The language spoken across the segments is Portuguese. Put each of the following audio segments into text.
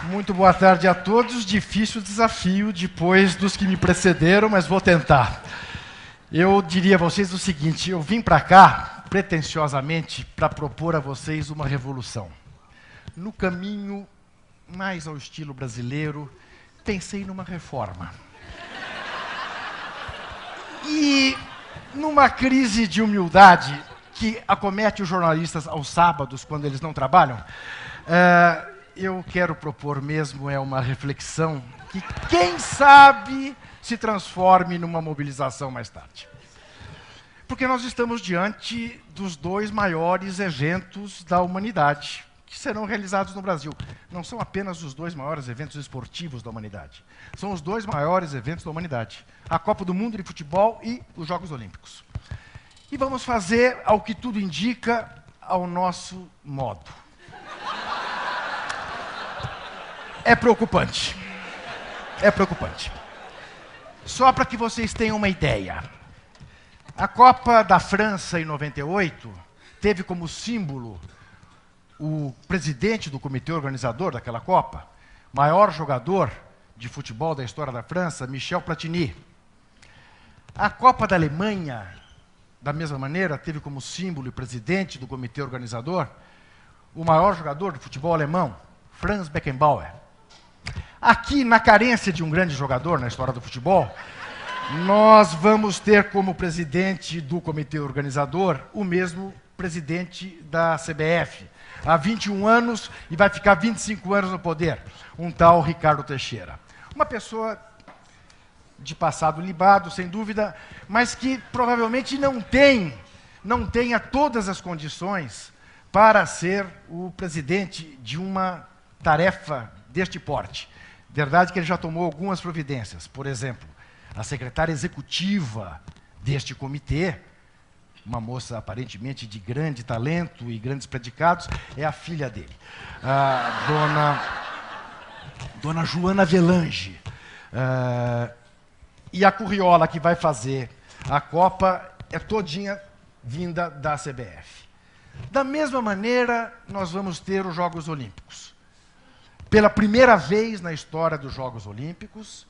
Muito boa tarde a todos. Difícil desafio depois dos que me precederam, mas vou tentar. Eu diria a vocês o seguinte, eu vim para cá, pretensiosamente, para propor a vocês uma revolução. No caminho mais ao estilo brasileiro, pensei numa reforma. E numa crise de humildade que acomete os jornalistas aos sábados, quando eles não trabalham, eu quero propor mesmo uma reflexão que, quem sabe, se transforme numa mobilização mais tarde. Porque nós estamos diante dos dois maiores eventos da humanidade que serão realizados no Brasil. Não são apenas os dois maiores eventos esportivos da humanidade. São os dois maiores eventos da humanidade. A Copa do Mundo de Futebol e os Jogos Olímpicos. E vamos fazer, ao que tudo indica, ao nosso modo. É preocupante. É preocupante. Só para que vocês tenham uma ideia. A Copa da França, em 98, teve como símbolo o presidente do comitê organizador daquela Copa, maior jogador de futebol da história da França, Michel Platini. A Copa da Alemanha, da mesma maneira, teve como símbolo e presidente do comitê organizador o maior jogador de futebol alemão, Franz Beckenbauer. Aqui, na carência de um grande jogador na história do futebol, nós vamos ter como presidente do comitê organizador o mesmo presidente da CBF, há 21 anos e vai ficar 25 anos no poder, um tal Ricardo Teixeira. Uma pessoa de passado libado, sem dúvida, mas que provavelmente não tenha todas as condições para ser o presidente de uma tarefa deste porte. Verdade que ele já tomou algumas providências. Por exemplo, a secretária executiva deste comitê, uma moça aparentemente de grande talento e grandes predicados, é a filha dele, a dona Joana Avelange. E a curriola que vai fazer a Copa é todinha vinda da CBF. Da mesma maneira, nós vamos ter os Jogos Olímpicos. Pela primeira vez na história dos Jogos Olímpicos,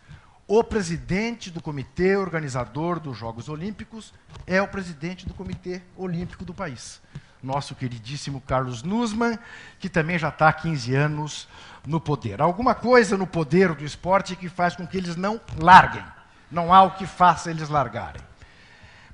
o presidente do comitê organizador dos Jogos Olímpicos é o presidente do Comitê Olímpico do país. Nosso queridíssimo Carlos Nussmann, que também já está há 15 anos no poder. Alguma coisa no poder do esporte que faz com que eles não larguem. Não há o que faça eles largarem.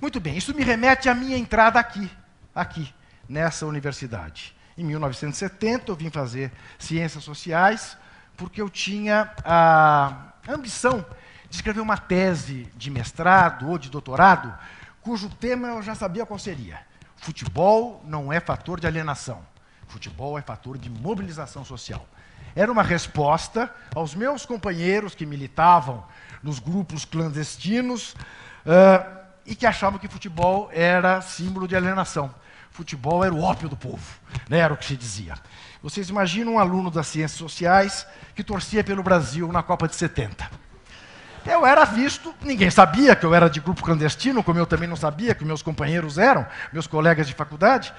Muito bem, isso me remete à minha entrada aqui, nessa universidade. Em 1970, eu vim fazer Ciências Sociais, porque eu tinha a ambição de escrever uma tese de mestrado ou de doutorado, cujo tema eu já sabia qual seria. Futebol não é fator de alienação. Futebol é fator de mobilização social. Era uma resposta aos meus companheiros que militavam nos grupos clandestinos e que achavam que futebol era símbolo de alienação. Futebol era o ópio do povo, né? Era o que se dizia. Vocês imaginam um aluno das Ciências Sociais que torcia pelo Brasil na Copa de 70. Eu era visto, ninguém sabia que eu era de grupo clandestino, como eu também não sabia que meus companheiros eram, meus colegas de faculdade.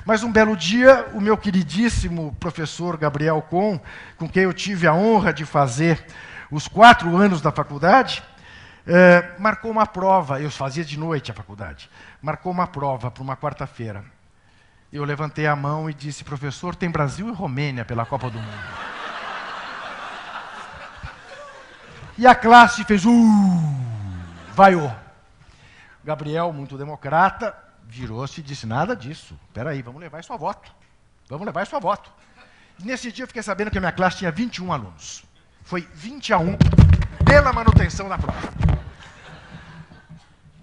Mas um belo dia, o meu queridíssimo professor Gabriel Com quem eu tive a honra de fazer os 4 anos da faculdade, marcou uma prova, eu fazia de noite a faculdade, marcou uma prova para uma quarta-feira. Eu levantei a mão e disse, professor, tem Brasil e Romênia pela Copa do Mundo. E a classe fez, vaiou. Gabriel, muito democrata, virou-se e disse, nada disso. Espera aí, vamos levar isso a voto. Vamos levar isso a voto. Nesse dia eu fiquei sabendo que a minha classe tinha 21 alunos. Foi 20-1 pela manutenção da prova.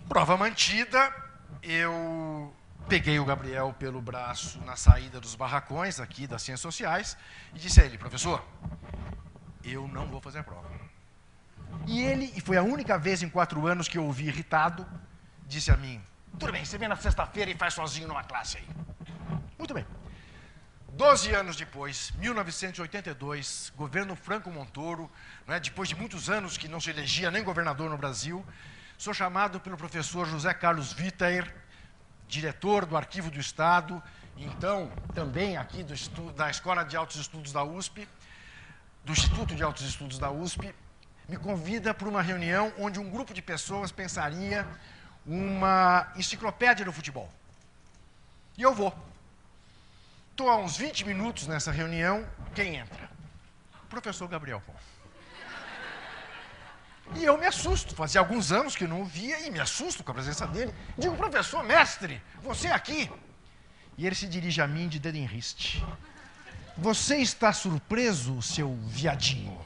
Prova mantida, eu peguei o Gabriel pelo braço na saída dos barracões aqui das Ciências Sociais e disse a ele, professor, eu não vou fazer a prova. E foi a única vez em 4 anos que eu ouvi irritado, disse a mim, tudo bem, você vem na sexta-feira e faz sozinho numa classe aí. Muito bem. 12 anos depois, 1982, governo Franco Montoro, depois de muitos anos que não se elegia nem governador no Brasil, sou chamado pelo professor José Carlos Vittaer, diretor do Arquivo do Estado, então também aqui da Escola de Altos Estudos da USP, do Instituto de Altos Estudos da USP, me convida para uma reunião onde um grupo de pessoas pensaria uma enciclopédia do futebol. E eu vou. Estou há uns 20 minutos nessa reunião, quem entra? O professor Gabriel Pon. E eu me assusto, fazia alguns anos que não o via e me assusto com a presença dele. Digo, professor, mestre, você aqui? E ele se dirige a mim de dedo em riste. Você está surpreso, seu viadinho?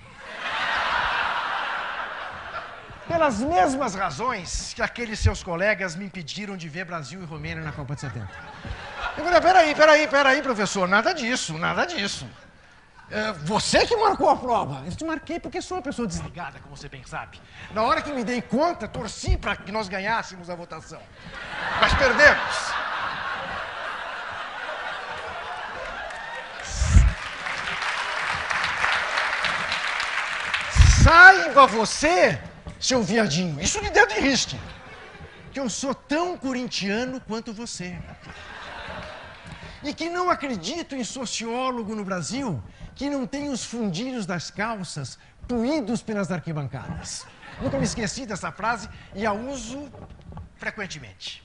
Pelas mesmas razões que aqueles seus colegas me impediram de ver Brasil e Romênia na Copa de 70. Eu falei, peraí, professor, nada disso. Você que marcou a prova. Eu te marquei porque sou uma pessoa desligada, como você bem sabe. Na hora que me dei conta, torci para que nós ganhássemos a votação. Mas perdemos. Saiba você, seu viadinho, isso de dedo em riste, que eu sou tão corintiano quanto você. E que não acredito em sociólogo no Brasil que não tem os fundilhos das calças puídos pelas arquibancadas. Nunca me esqueci dessa frase e a uso frequentemente.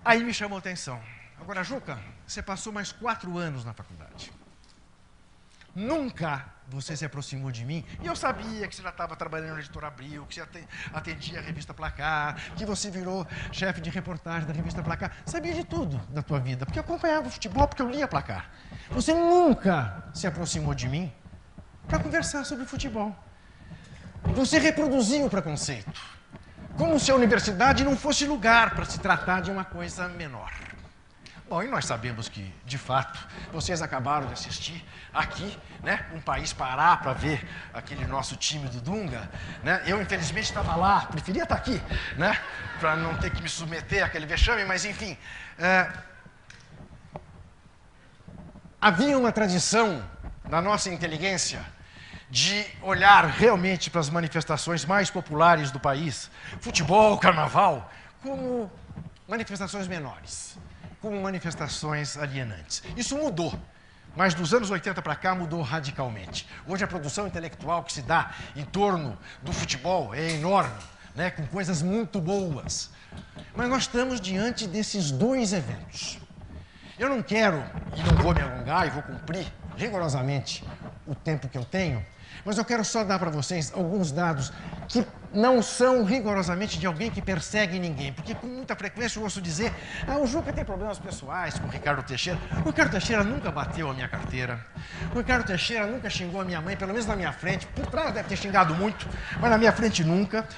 Aí me chamou a atenção. Agora, Juca, você passou mais 4 anos na faculdade. Nunca você se aproximou de mim, e eu sabia que você já estava trabalhando na Editora Abril, que você atendia a revista Placar, que você virou chefe de reportagem da revista Placar. Sabia de tudo da tua vida, porque eu acompanhava o futebol, porque eu lia Placar. Você nunca se aproximou de mim para conversar sobre futebol. Você reproduzia o preconceito, como se a universidade não fosse lugar para se tratar de uma coisa menor. Bom, e nós sabemos que, de fato, vocês acabaram de assistir aqui, né, um país parar para ver aquele nosso time do Dunga, né? Eu, infelizmente, estava lá, preferia estar aqui, né, para não ter que me submeter àquele vexame, mas, enfim. Havia uma tradição na nossa inteligência de olhar realmente para as manifestações mais populares do país, futebol, carnaval, como manifestações menores, como manifestações alienantes. Isso mudou, mas dos anos 80 para cá mudou radicalmente. Hoje a produção intelectual que se dá em torno do futebol é enorme, né, com coisas muito boas. Mas nós estamos diante desses 2 eventos. Eu não quero, e não vou me alongar, e vou cumprir rigorosamente o tempo que eu tenho, mas eu quero só dar para vocês alguns dados que não são rigorosamente de alguém que persegue ninguém, porque com muita frequência eu ouço dizer, o Juca tem problemas pessoais com o Ricardo Teixeira. O Ricardo Teixeira nunca bateu a minha carteira, o Ricardo Teixeira nunca xingou a minha mãe, pelo menos na minha frente, por trás deve ter xingado muito, mas na minha frente nunca,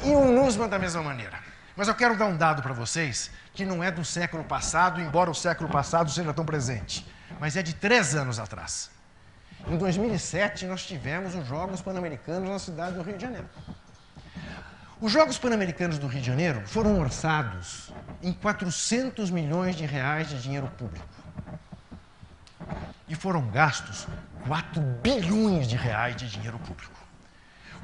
e o Nussmann da mesma maneira. Mas eu quero dar um dado para vocês que não é do século passado, embora o século passado seja tão presente, mas é de 3 anos atrás. Em 2007, nós tivemos os Jogos Pan-Americanos na cidade do Rio de Janeiro. Os Jogos Pan-Americanos do Rio de Janeiro foram orçados em 400 milhões de reais de dinheiro público. E foram gastos 4 bilhões de reais de dinheiro público.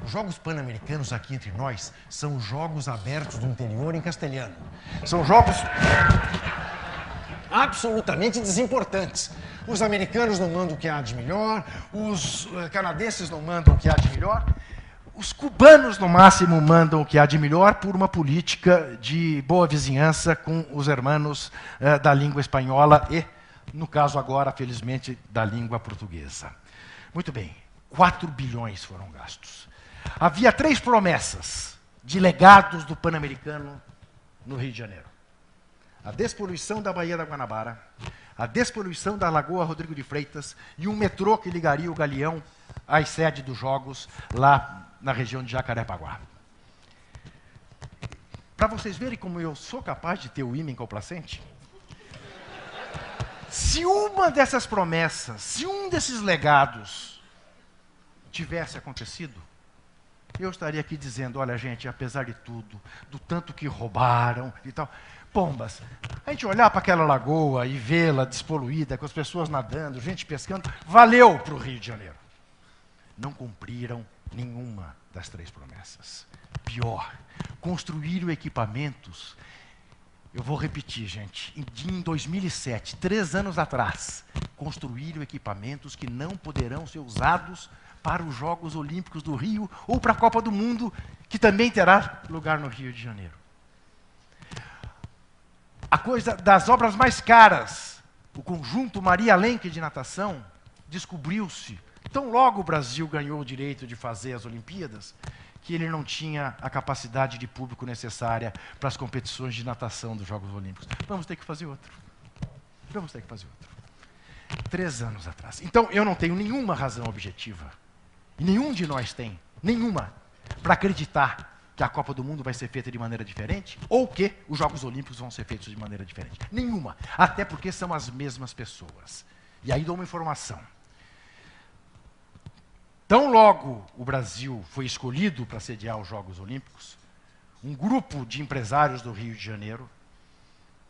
Os Jogos Pan-Americanos aqui entre nós são os Jogos Abertos do Interior em castelhano. São jogos absolutamente desimportantes. Os americanos não mandam o que há de melhor, os canadenses não mandam o que há de melhor, os cubanos, no máximo, mandam o que há de melhor por uma política de boa vizinhança com os hermanos da língua espanhola e, no caso agora, felizmente, da língua portuguesa. Muito bem, 4 bilhões foram gastos. Havia 3 promessas de legados do Pan-Americano no Rio de Janeiro. A despoluição da Baía da Guanabara, a despoluição da Lagoa Rodrigo de Freitas e um metrô que ligaria o Galeão à sede dos Jogos lá na região de Jacarepaguá. Para vocês verem como eu sou capaz de ter o ímã complacente, se uma dessas promessas, se um desses legados tivesse acontecido, eu estaria aqui dizendo, olha gente, apesar de tudo, do tanto que roubaram e tal, pombas, a gente olhar para aquela lagoa e vê-la despoluída, com as pessoas nadando, gente pescando, valeu para o Rio de Janeiro. Não cumpriram nenhuma das 3 promessas. Pior, construíram equipamentos. Eu vou repetir, gente, em 2007, 3 anos atrás, construíram equipamentos que não poderão ser usados para os Jogos Olímpicos do Rio ou para a Copa do Mundo, que também terá lugar no Rio de Janeiro. A coisa das obras mais caras, o conjunto Maria Lenk de natação, descobriu-se, tão logo o Brasil ganhou o direito de fazer as Olimpíadas, que ele não tinha a capacidade de público necessária para as competições de natação dos Jogos Olímpicos. Vamos ter que fazer outro. Vamos ter que fazer outro. 3 anos atrás. Então, eu não tenho nenhuma razão objetiva, e nenhum de nós tem, nenhuma, para acreditar que a Copa do Mundo vai ser feita de maneira diferente, ou que os Jogos Olímpicos vão ser feitos de maneira diferente. Nenhuma. Até porque são as mesmas pessoas. E aí dou uma informação. Tão logo o Brasil foi escolhido para sediar os Jogos Olímpicos, um grupo de empresários do Rio de Janeiro,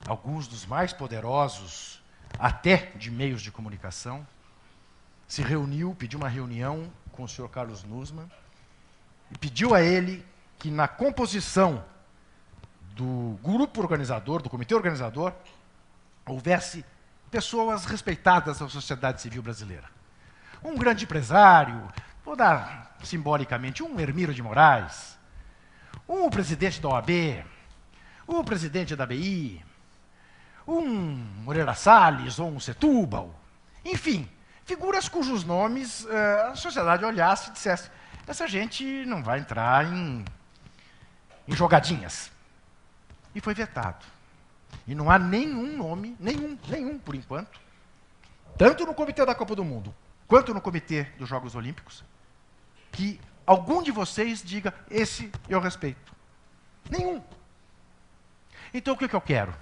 alguns dos mais poderosos, até de meios de comunicação, se reuniu, pediu uma reunião com o senhor Carlos Nussmann e pediu a ele que na composição do grupo organizador, do comitê organizador, houvesse pessoas respeitadas da sociedade civil brasileira. Um grande empresário, vou dar simbolicamente, um Hermílio de Moraes, um presidente da OAB, um presidente da BI, um Moreira Salles ou um Setúbal, enfim, figuras cujos nomes a sociedade olhasse e dissesse: essa gente não vai entrar em jogadinhas. E foi vetado. E não há nenhum nome, nenhum por enquanto, tanto no Comitê da Copa do Mundo, quanto no Comitê dos Jogos Olímpicos, que algum de vocês diga: esse eu respeito. Nenhum. Então o que eu quero?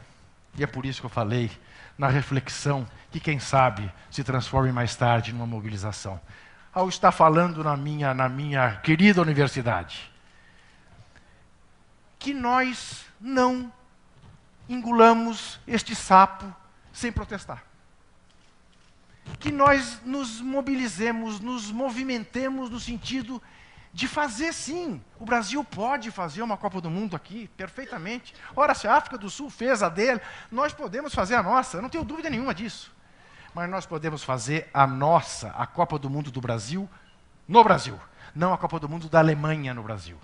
E é por isso que eu falei na reflexão que, quem sabe, se transforme mais tarde numa mobilização. Ao estar falando na minha querida universidade, que nós não engolamos este sapo sem protestar. Que nós nos mobilizemos, nos movimentemos no sentido de fazer, sim. O Brasil pode fazer uma Copa do Mundo aqui, perfeitamente. Ora, se a África do Sul fez a dele, nós podemos fazer a nossa, eu não tenho dúvida nenhuma disso. Mas nós podemos fazer a nossa, a Copa do Mundo do Brasil, no Brasil. Não a Copa do Mundo da Alemanha no Brasil.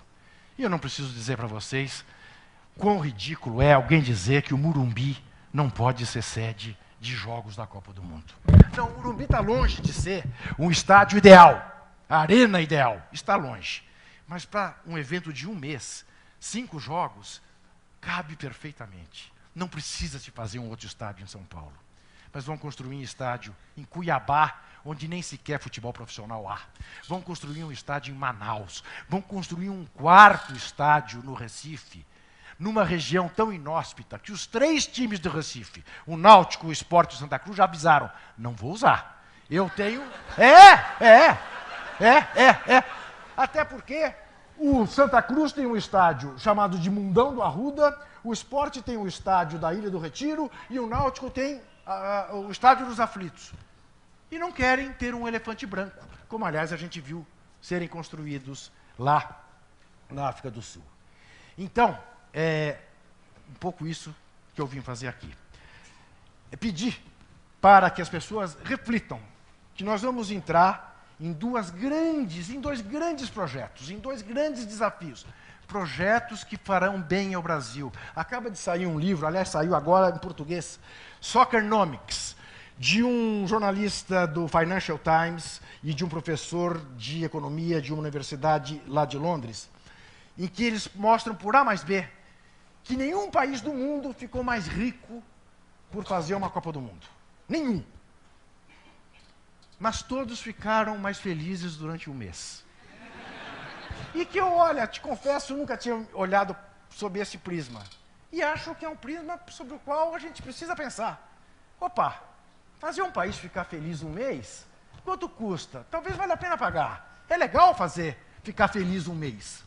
E eu não preciso dizer para vocês quão ridículo é alguém dizer que o Morumbi não pode ser sede de jogos da Copa do Mundo. Não, o Morumbi está longe de ser um estádio ideal. A arena ideal está longe. Mas para um evento de 1 mês, 5 jogos, cabe perfeitamente. Não precisa se fazer um outro estádio em São Paulo. Mas vão construir um estádio em Cuiabá, onde nem sequer futebol profissional há. Vão construir um estádio em Manaus. Vão construir um 4º estádio no Recife, numa região tão inóspita que os 3 times do Recife, o Náutico, o Sport e o Santa Cruz, já avisaram: não vou usar. Eu tenho... Até porque o Santa Cruz tem um estádio chamado de Mundão do Arruda, o Sport tem o estádio da Ilha do Retiro e o Náutico tem o estádio dos Aflitos. E não querem ter um elefante branco, como, aliás, a gente viu serem construídos lá na África do Sul. Então, é um pouco isso que eu vim fazer aqui. É pedir para que as pessoas reflitam que nós vamos entrar em 2 grandes projetos, em 2 grandes desafios. Projetos que farão bem ao Brasil. Acaba de sair um livro, aliás, saiu agora em português, Soccernomics, de um jornalista do Financial Times e de um professor de economia de uma universidade lá de Londres, em que eles mostram por A mais B que nenhum país do mundo ficou mais rico por fazer uma Copa do Mundo. Nenhum. Mas todos ficaram mais felizes durante 1 mês. E que eu, olha, te confesso, nunca tinha olhado sob esse prisma. E acho que é um prisma sobre o qual a gente precisa pensar. Opa, fazer um país ficar feliz 1 mês, quanto custa? Talvez valha a pena pagar. É legal ficar feliz 1 mês.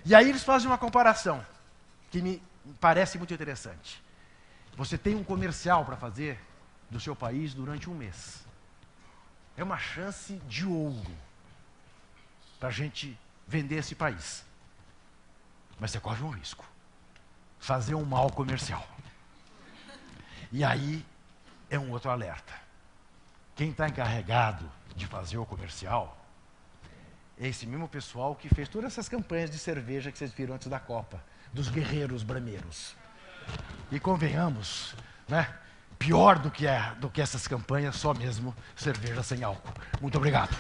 E aí eles fazem uma comparação, que me parece muito interessante. Você tem um comercial para fazer do seu país durante 1 mês. É uma chance de ouro para a gente vender esse país. Mas você corre um risco. Fazer um mau comercial. E aí é um outro alerta. quem está encarregado de fazer o comercial é esse mesmo pessoal que fez todas essas campanhas de cerveja que vocês viram antes da Copa, dos guerreiros brameiros. E convenhamos, né? Pior do que essas campanhas, só mesmo cerveja sem álcool. Muito obrigado.